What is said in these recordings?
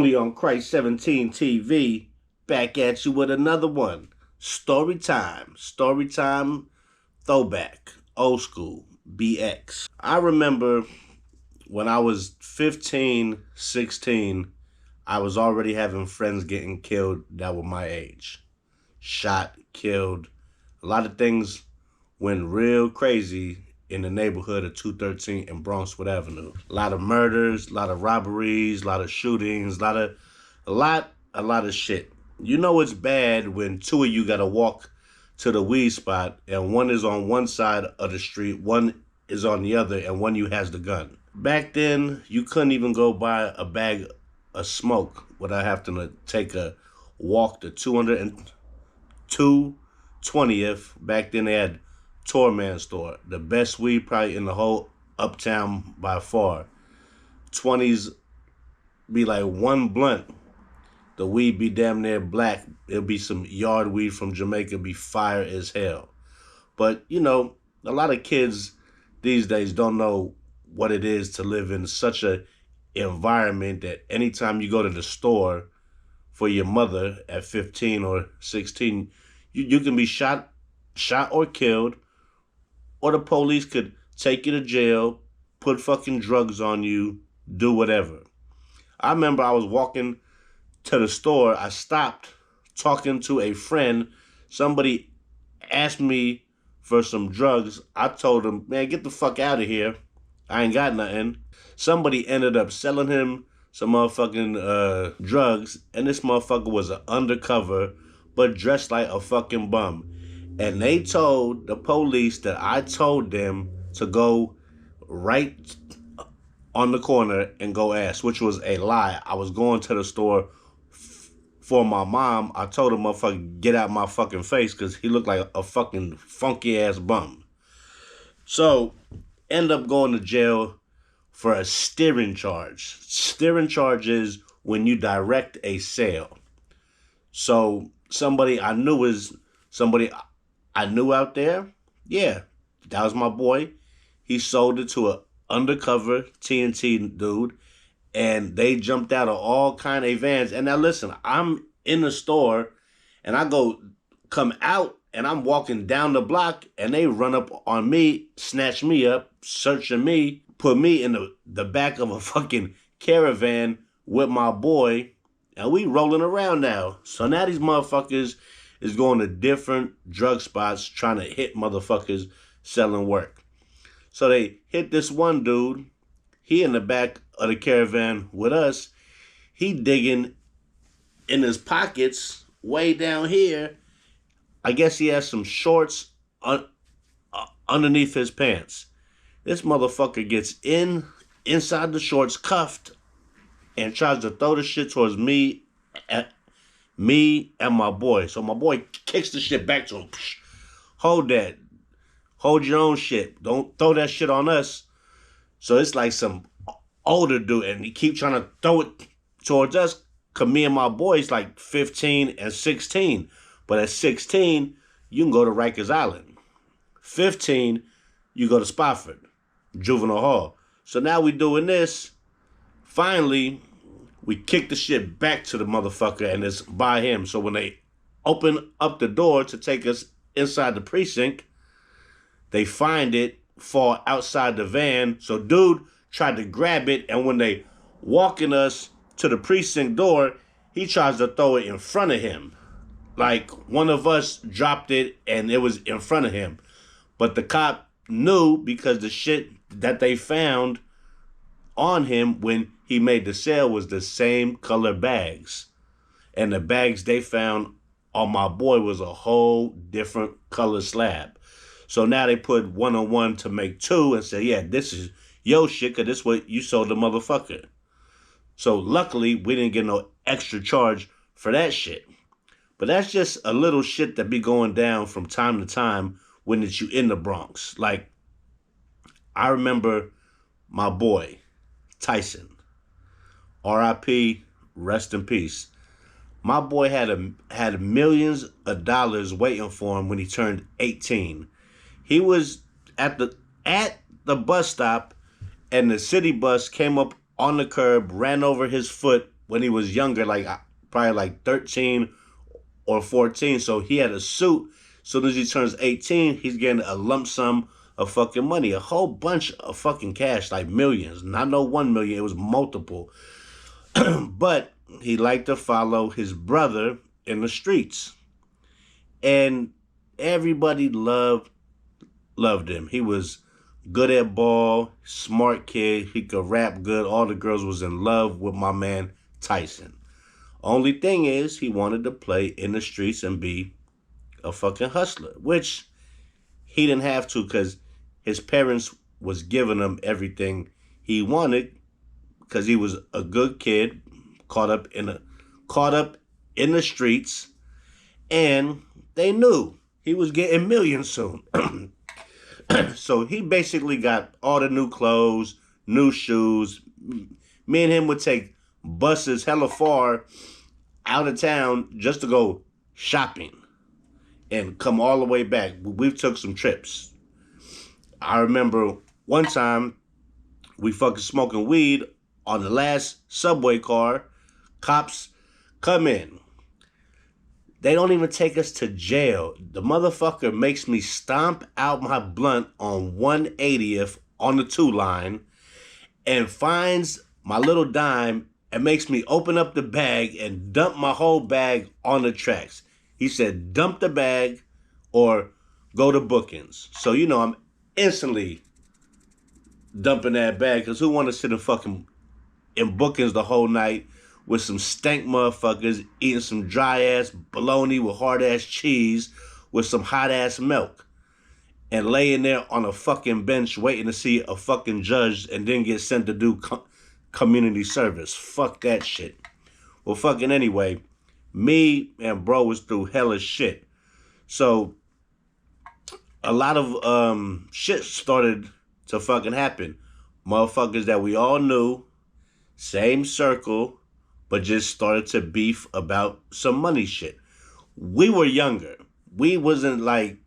Only on Christ 17 TV, back at you with another one. Story time. Story time throwback. Old school. BX. I remember when I was 15, 16, I was already having friends getting killed that were my age. Shot, killed. A lot of things went real crazy in the neighborhood of 213 and Bronxwood Avenue. A lot of murders, a lot of robberies, a lot of shootings, a lot of shit. You know it's bad when two of you gotta walk to the weed spot and one is on one side of the street, one is on the other, and one of you has the gun. Back then, you couldn't even go buy a bag of smoke without having to take a walk to 202 20th. Back then they had Torman store, the best weed probably in the whole uptown by far. 20s be like one blunt. The weed be damn near black. It'll be some yard weed from Jamaica, be fire as hell. But, you know, a lot of kids these days don't know what it is to live in such a environment that anytime you go to the store for your mother at 15 or 16, you can be shot or killed, or the police could take you to jail, put fucking drugs on you, do whatever. I remember I was walking to the store. I stopped talking to a friend. Somebody asked me for some drugs. I told him, man, get the fuck out of here. I ain't got nothing. Somebody ended up selling him some motherfucking drugs, and this motherfucker was an undercover, but dressed like a fucking bum. And they told the police that I told them to go right on the corner and go ask, which was a lie. I was going to the store for my mom. I told him, motherfucker, get out my fucking face, because he looked like a fucking funky ass bum. So, end up going to jail for a steering charge. Steering charge is when you direct a sale. So, somebody I knew out there, yeah, that was my boy. He sold it to an undercover TNT dude, and they jumped out of all kind of vans. And now listen, I'm in the store, and I come out, and I'm walking down the block, and they run up on me, snatch me up, searching me, put me in the back of a fucking caravan with my boy, and we rolling around now. So now these motherfuckers is going to different drug spots trying to hit motherfuckers selling work. So they hit this one dude. He in the back of the caravan with us. He digging in his pockets way down here. I guess he has some shorts underneath his pants. This motherfucker gets inside the shorts, cuffed, and tries to throw the shit towards me and my boy. So my boy kicks the shit back to him. Hold that. Hold your own shit. Don't throw that shit on us. So it's like some older dude, and he keep trying to throw it towards us, because me and my boy's like 15 and 16. But at 16, you can go to Rikers Island. 15, you go to Spofford, Juvenile Hall. So now we doing this. Finally, we kick the shit back to the motherfucker, and it's by him. So when they open up the door to take us inside the precinct, they find it fall outside the van. So dude tried to grab it, and when they walking us to the precinct door, he tries to throw it in front of him. Like one of us dropped it, and it was in front of him. But the cop knew, because the shit that they found on him when he made the sale was the same color bags. And the bags they found on my boy was a whole different color slab. So now they put 1 on 1 to make 2 and say, yeah, this is your shit, because this is what you sold the motherfucker. So luckily, we didn't get no extra charge for that shit. But that's just a little shit that be going down from time to time when it's you in the Bronx. Like, I remember my boy, Tyson. R.I.P., rest in peace. My boy had millions of dollars waiting for him when he turned 18. He was at the bus stop, and the city bus came up on the curb, ran over his foot, when he was younger, like probably like 13 or 14. So he had a suit. As soon as he turns 18, he's getting a lump sum of fucking money, a whole bunch of fucking cash, like millions. Not no 1 million, it was multiple. But he liked to follow his brother in the streets, and everybody loved him. He was good at ball, smart kid. He could rap good. All the girls was in love with my man Tyson. Only thing is, he wanted to play in the streets and be a fucking hustler, which he didn't have to because his parents was giving him everything he wanted because he was a good kid, caught up in the streets, and they knew he was getting millions soon. So he basically got all the new clothes, new shoes. Me and him would take buses hella far out of town just to go shopping and come all the way back. We've took some trips. I remember one time we fucking smoking weed on the last subway car. Cops come in. They don't even take us to jail. The motherfucker makes me stomp out my blunt on 180th on the 2 line and finds my little dime and makes me open up the bag and dump my whole bag on the tracks. He said, dump the bag or go to bookings. So, I'm instantly dumping that bag because who want to sit in bookings the whole night with some stank motherfuckers eating some dry ass bologna with hard ass cheese with some hot ass milk and laying there on a fucking bench waiting to see a fucking judge and then get sent to do community service. Fuck that shit. Well, fucking anyway, me and bro was through hella shit. So a lot of shit started to fucking happen. Motherfuckers that we all knew, same circle, but just started to beef about some money shit. We were younger. We wasn't like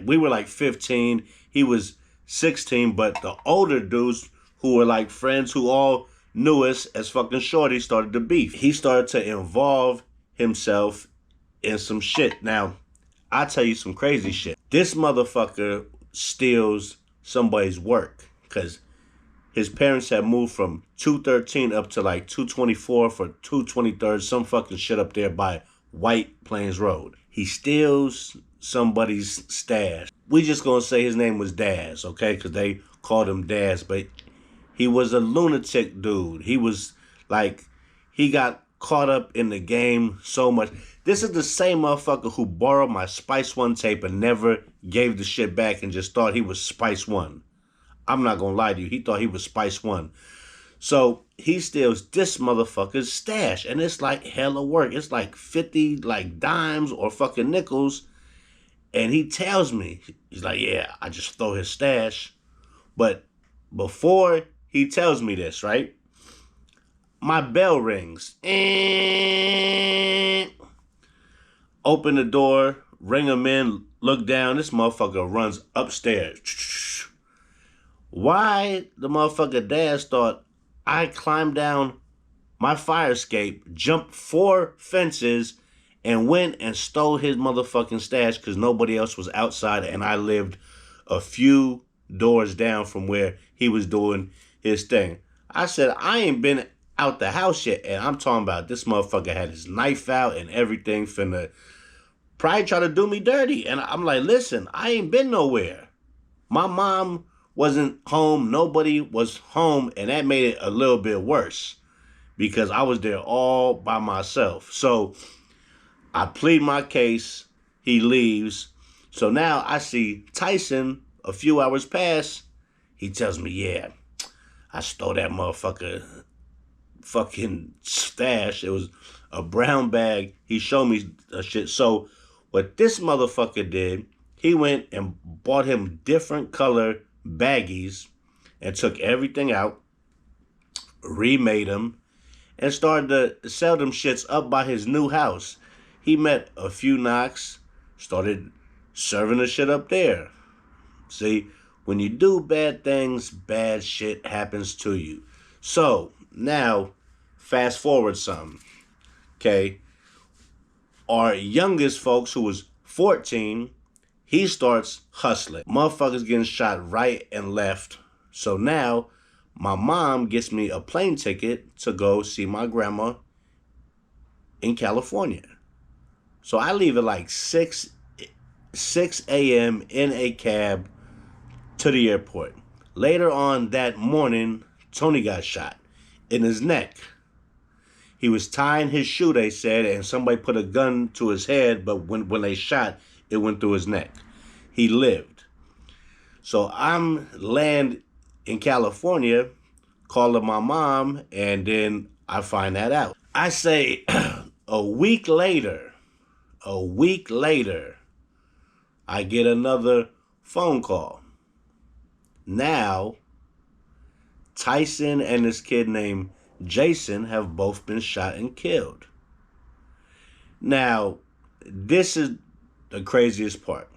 we were like 15. He was 16, but the older dudes who were like friends who all knew us as fucking shorty started to beef. He started to involve himself in some shit. Now, I'll tell you some crazy shit. This motherfucker steals somebody's work because his parents had moved from 213 up to like 224 for 223rd, some fucking shit up there by White Plains Road. He steals somebody's stash. We just gonna say his name was Daz, okay? Because they called him Daz, but he was a lunatic dude. He was like, he got caught up in the game so much. This is the same motherfucker who borrowed my Spice One tape and never gave the shit back and just thought he was Spice One. I'm not gonna lie to you. He thought he was Spice One. So he steals this motherfucker's stash. And it's like hella work. It's like 50 like dimes or fucking nickels. And he tells me, he's like, yeah, I just stole his stash. But before he tells me this, right? My bell rings. Open the door, ring him in, look down. This motherfucker runs upstairs. Why the motherfucker Dad thought I climbed down my fire escape, jumped 4 fences, and went and stole his motherfucking stash because nobody else was outside and I lived a few doors down from where he was doing his thing. I said, I ain't been out the house yet, and I'm talking about this motherfucker had his knife out and everything finna probably try to do me dirty. And I'm like, listen, I ain't been nowhere. My mom wasn't home, nobody was home, and that made it a little bit worse because I was there all by myself. So I plead my case, he leaves. So now I see Tyson, a few hours pass, he tells me, yeah, I stole that motherfucker fucking stash. It was a brown bag. He showed me the shit. So what this motherfucker did, he went and bought him different color baggies and took everything out, remade them, and started to sell them shits up by his new house. He met a few knocks, started serving the shit up there. See, when you do bad things, bad shit happens to you. So now, Fast forward some, okay? Our youngest folks, who was 14, he starts hustling. Motherfuckers getting shot right and left. So now my mom gets me a plane ticket to go see my grandma in California. So I leave at like 6 a.m. in a cab to the airport. Later on that morning, Tony got shot in his neck. He was tying his shoe, they said, and somebody put a gun to his head, but when they shot, it went through his neck. He lived. So I'm land in California, calling my mom, and then I find that out. I say a week later, I get another phone call. Now, Tyson and this kid named Jason have both been shot and killed. Now, this is the craziest part.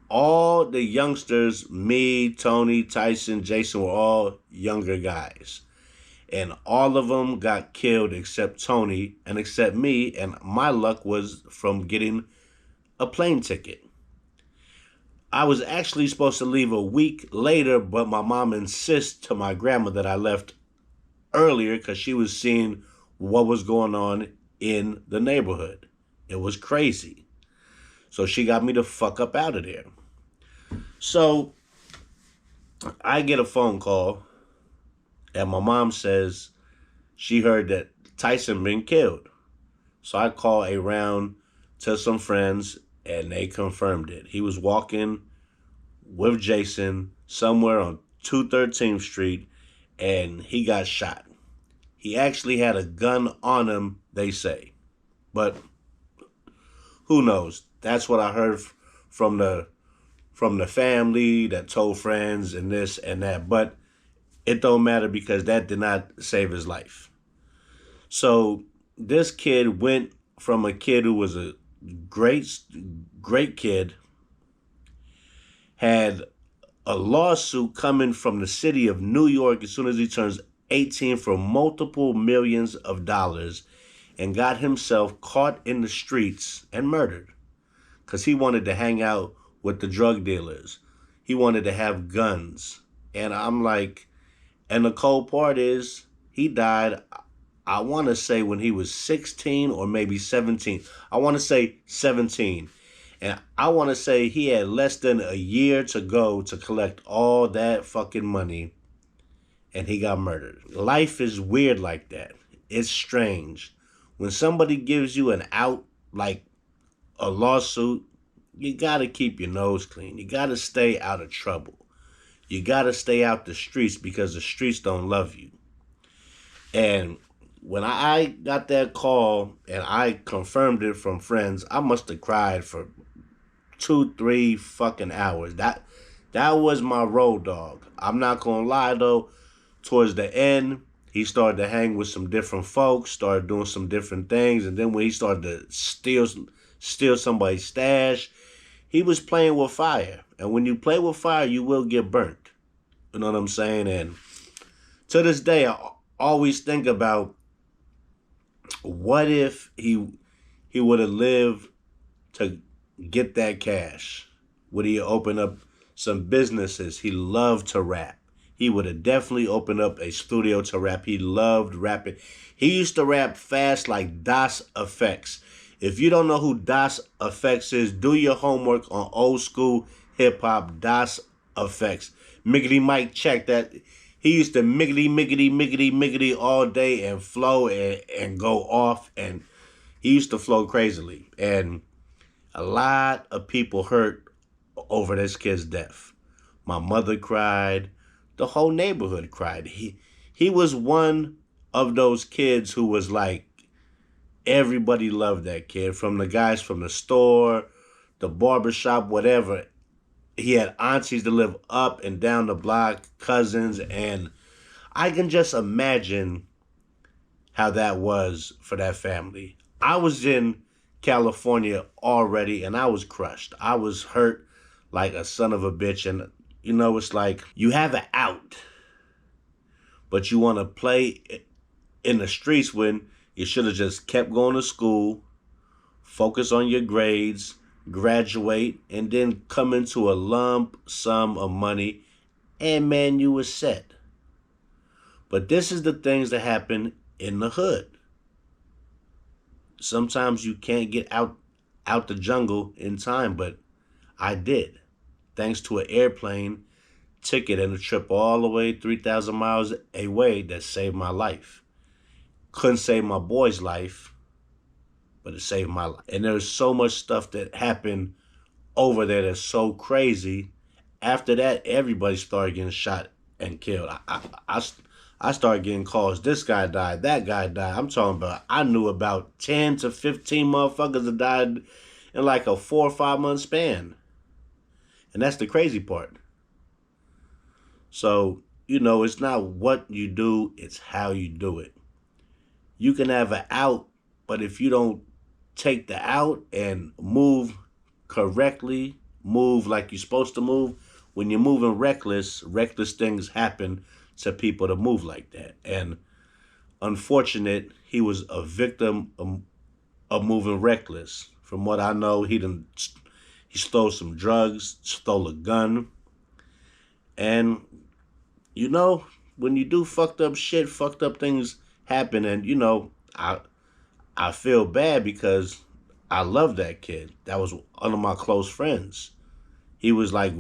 All the youngsters, me, Tony, Tyson, Jason, were all younger guys. And all of them got killed except Tony and except me. And my luck was from getting a plane ticket. I was actually supposed to leave a week later, but my mom insists to my grandma that I left earlier because she was seeing what was going on in the neighborhood. It was crazy. So she got me to fuck up out of there. So I get a phone call and my mom says she heard that Tyson been killed. So I call around to some friends and they confirmed it. He was walking with Jason somewhere on 213th Street and he got shot. He actually had a gun on him, they say. But who knows? That's what I heard from the family that told friends and this and that. But it don't matter because that did not save his life. So this kid went from a kid who was a great kid, had a lawsuit coming from the city of New York as soon as he turns 18 for multiple millions of dollars, and got himself caught in the streets and murdered because he wanted to hang out with the drug dealers. He wanted to have guns. And I'm like, and the cold part is he died, I want to say when he was 16 or maybe 17. I want to say 17. And I want to say he had less than a year to go to collect all that fucking money. And he got murdered. Life is weird like that. It's strange. When somebody gives you an out, like a lawsuit, you got to keep your nose clean. You got to stay out of trouble. You got to stay out the streets because the streets don't love you. And when I got that call and I confirmed it from friends, I must have cried for 2-3 fucking hours. That was my road dog. I'm not going to lie, though. Towards the end, he started to hang with some different folks, started doing some different things. And then when he started to steal somebody's stash, he was playing with fire. And when you play with fire, you will get burnt. You know what I'm saying? And to this day, I always think about what if he would have lived to get that cash? Would he open up some businesses? He loved to rap. He would have definitely opened up a studio to rap. He loved rapping. He used to rap fast like Das Effects. If you don't know who Das Effects is, do your homework on old school hip hop. Das Effects. Miggity Mike check that. He used to miggity all day and flow and go off. And he used to flow crazily. And a lot of people hurt over this kid's death. My mother cried. The whole neighborhood cried. He was one of those kids who was like, everybody loved that kid. From the guys from the store, the barbershop, whatever. He had aunties that live up and down the block, cousins, and I can just imagine how that was for that family. I was in California already, and I was crushed. I was hurt like a son of a bitch, and you know, it's like you have an out, but you want to play in the streets when you should have just kept going to school, focus on your grades, graduate, and then come into a lump sum of money, and man, you were set. But this is the things that happen in the hood. Sometimes you can't get out the jungle in time, but I did. Thanks to an airplane ticket and a trip all the way 3,000 miles away that saved my life. Couldn't save my boy's life, but it saved my life. And there's so much stuff that happened over there that's so crazy. After that, everybody started getting shot and killed. I started getting calls. This guy died. That guy died. I'm talking about, I knew about 10 to 15 motherfuckers that died in like a 4 or 5 month span. And that's the crazy part. So, it's not what you do, it's how you do it. You can have an out, but if you don't take the out and move correctly, move like you're supposed to move, when you're moving reckless things happen to people that move like that. And unfortunate, he was a victim of moving reckless. From what I know, he stole some drugs, stole a gun. And, when you do fucked up shit, fucked up things happen. And, I feel bad because I love that kid. That was one of my close friends. He was like,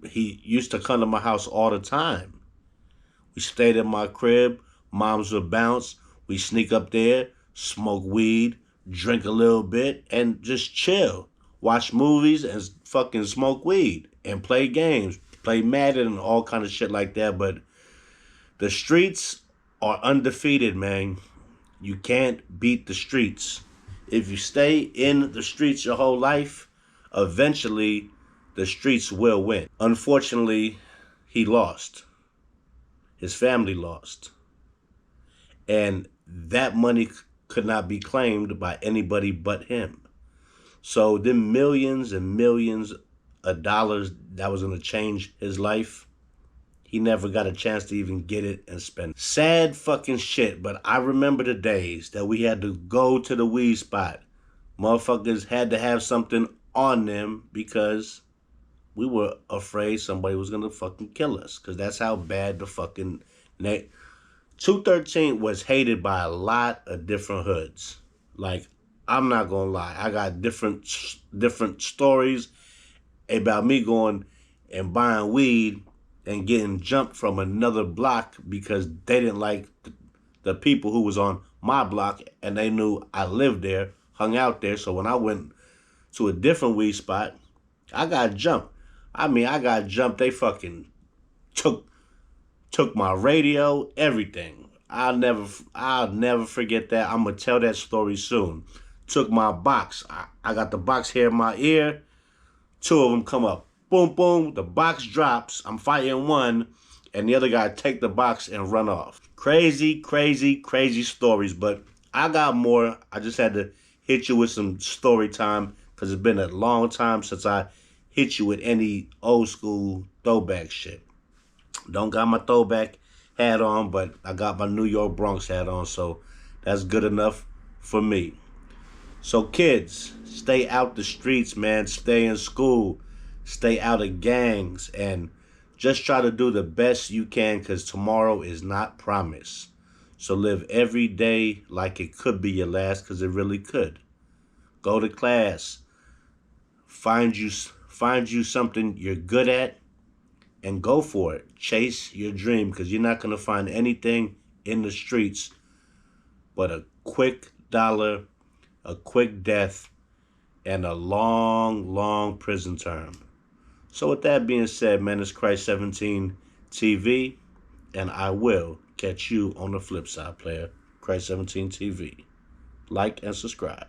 he used to come to my house all the time. We stayed in my crib. Moms would bounce. We sneak up there, smoke weed, drink a little bit, and just chill. Watch movies and fucking smoke weed and play games. Play Madden and all kind of shit like that. But the streets are undefeated, man. You can't beat the streets. If you stay in the streets your whole life, eventually the streets will win. Unfortunately, he lost. His family lost. And that money could not be claimed by anybody but him. So the millions and millions of dollars that was going to change his life, he never got a chance to even get it and spend it. Sad fucking shit, but I remember the days that we had to go to the weed spot. Motherfuckers had to have something on them because we were afraid somebody was going to fucking kill us. Because that's how bad the fucking... 213 was hated by a lot of different hoods. Like, I'm not going to lie. I got different stories about me going and buying weed and getting jumped from another block because they didn't like the people who was on my block and they knew I lived there, hung out there. So when I went to a different weed spot, I got jumped. I got jumped. They fucking took my radio, everything. I'll never forget that. I'm gonna tell that story soon. Took my box. I got the box here in my ear. 2 of them come up. Boom, boom. The box drops. I'm fighting one, and the other guy take the box and run off. Crazy, crazy, crazy stories. But I got more. I just had to hit you with some story time because it's been a long time since I hit you with any old school throwback shit. Don't got my throwback hat on, but I got my New York Bronx hat on, so that's good enough for me. So kids, stay out the streets, man. Stay in school. Stay out of gangs. And just try to do the best you can because tomorrow is not promised. So live every day like it could be your last because it really could. Go to class. Find you something you're good at and go for it. Chase your dream because you're not going to find anything in the streets but a quick dollar, a quick death, and a long, long prison term. So with that being said, man, it's Christ 17 TV, and I will catch you on the flip side, player. Christ 17 TV. Like and subscribe.